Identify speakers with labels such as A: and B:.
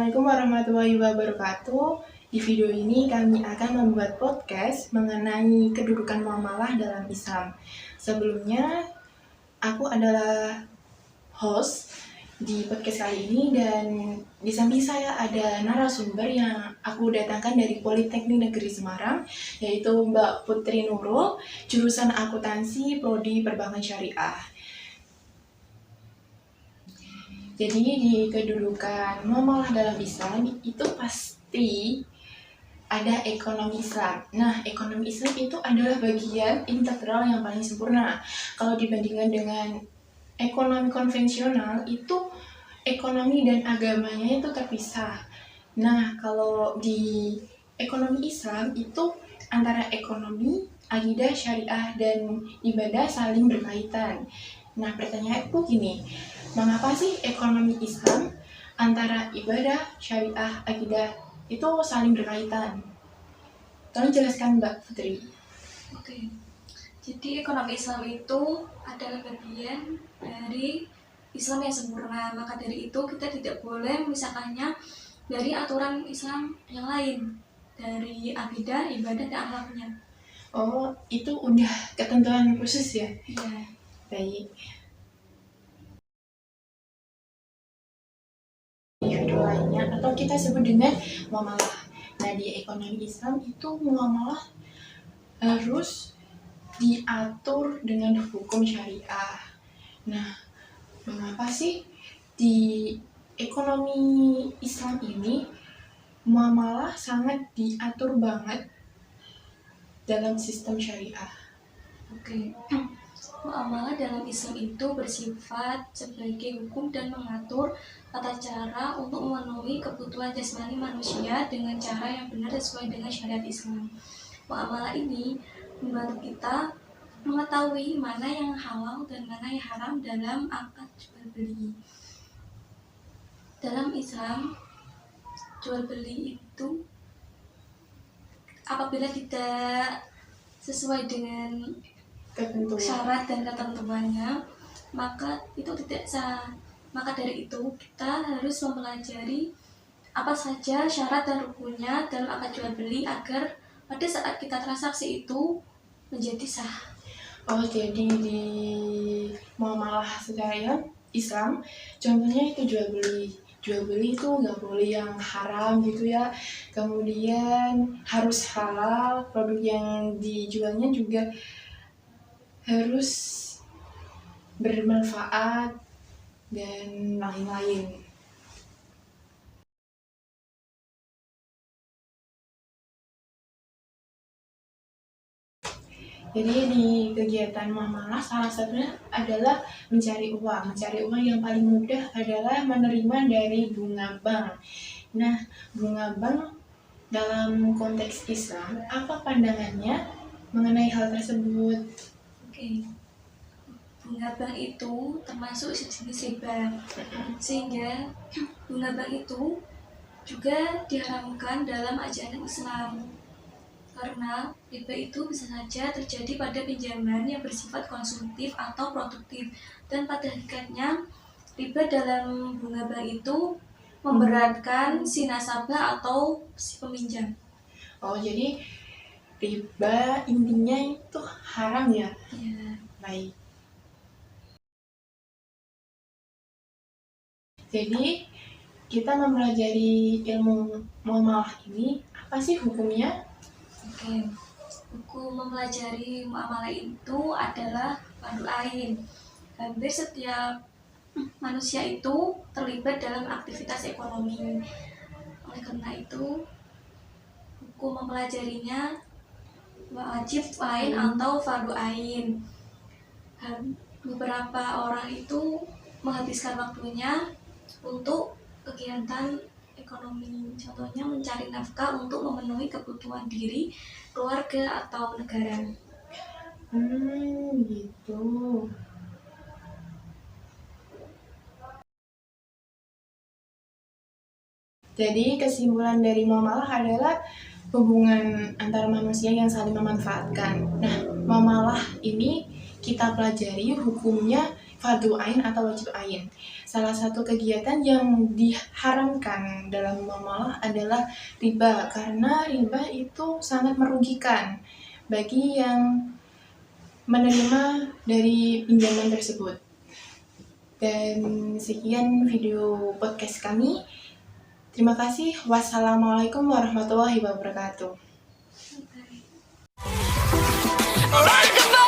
A: Assalamualaikum warahmatullahi wabarakatuh. Di video ini kami akan membuat podcast mengenai kedudukan muamalah dalam Islam. Sebelumnya, aku adalah host di podcast kali ini dan di samping saya ada narasumber yang aku datangkan dari Politeknik Negeri Semarang, yaitu Mbak Putri Nurul, jurusan Akuntansi Prodi Perbankan Syariah. Jadi di kedudukan muamalah dalam Islam itu pasti ada ekonomi Islam. Nah, ekonomi Islam itu adalah bagian integral yang paling sempurna. Kalau dibandingkan dengan ekonomi konvensional, itu ekonomi dan agamanya itu terpisah. Nah, kalau di ekonomi Islam itu antara ekonomi, akidah, syariah, dan ibadah saling berkaitan. Nah, pertanyaanku gini, mengapa sih ekonomi Islam antara ibadah, syariah, akidah itu saling berkaitan? Tolong jelaskan Mbak Putri.
B: Oke, jadi ekonomi Islam itu adalah bagian dari Islam yang sempurna. Maka dari itu kita tidak boleh memisahkannya dari aturan Islam yang lain, dari akidah, ibadah, dan akhlaknya.
A: Oh, itu udah ketentuan khusus ya?
B: Iya.
A: Baik. Video lainnya atau kita sebut dengan muamalah. Nah, di ekonomi Islam itu muamalah harus diatur dengan hukum syariah. Nah, mengapa sih di ekonomi Islam ini muamalah sangat diatur banget dalam sistem syariah?
B: Oke. Muamalah dalam Islam itu bersifat sebagai hukum dan mengatur tata cara untuk memenuhi kebutuhan jasmani manusia dengan cara yang benar sesuai dengan syariat Islam. Muamalah ini membantu kita mengetahui mana yang halal dan mana yang haram dalam akad jual beli. Dalam Islam, jual beli itu apabila tidak sesuai dengan syarat dan ketentuannya, maka itu tidak sah. Maka dari itu kita harus mempelajari apa saja syarat dan rukunnya dalam akad jual beli agar pada saat kita transaksi itu menjadi sah.
A: Oh, jadi di muamalah secara Islam, contohnya itu jual beli. Jual beli itu nggak boleh yang haram gitu ya. Kemudian harus halal, produk yang dijualnya juga harus bermanfaat dan lain-lain. Jadi di kegiatan muamalah salah satunya adalah mencari uang. Mencari uang yang paling mudah adalah menerima dari bunga bank. Nah, bunga bank dalam konteks Islam, apa pandangannya mengenai hal tersebut?
B: Oke. Bunga bank itu termasuk sejenis riba, sehingga bunga bank itu juga diharamkan dalam ajaran Islam. Karena riba itu bisa saja terjadi pada pinjaman yang bersifat konsumtif atau produktif, dan pada hakikatnya riba dalam bunga bank itu memberatkan si nasabah atau si peminjam.
A: Oh, jadi riba intinya itu haram ya?
B: Ya.
A: Baik. Jadi kita mempelajari ilmu muamalah ini, apa sih hukumnya?
B: Oke. Hukum mempelajari muamalah itu adalah fardu ain. Hampir setiap manusia itu terlibat dalam aktivitas ekonomi. Oleh karena itu, hukum mempelajarinya wajib ain atau fardu ain. Beberapa orang itu menghabiskan waktunya untuk kegiatan ekonomi, contohnya mencari nafkah untuk memenuhi kebutuhan diri, keluarga, atau negara.
A: Gitu. Jadi kesimpulan dari muamalah adalah hubungan antara manusia yang saling memanfaatkan. Nah, muamalah ini kita pelajari hukumnya fardu ain atau wajib ain. Salah satu kegiatan yang diharamkan dalam muamalah adalah riba, karena riba itu sangat merugikan bagi yang menerima dari pinjaman tersebut. Dan sekian video podcast kami. Terima kasih. Wassalamualaikum warahmatullahi wabarakatuh.
B: Bye.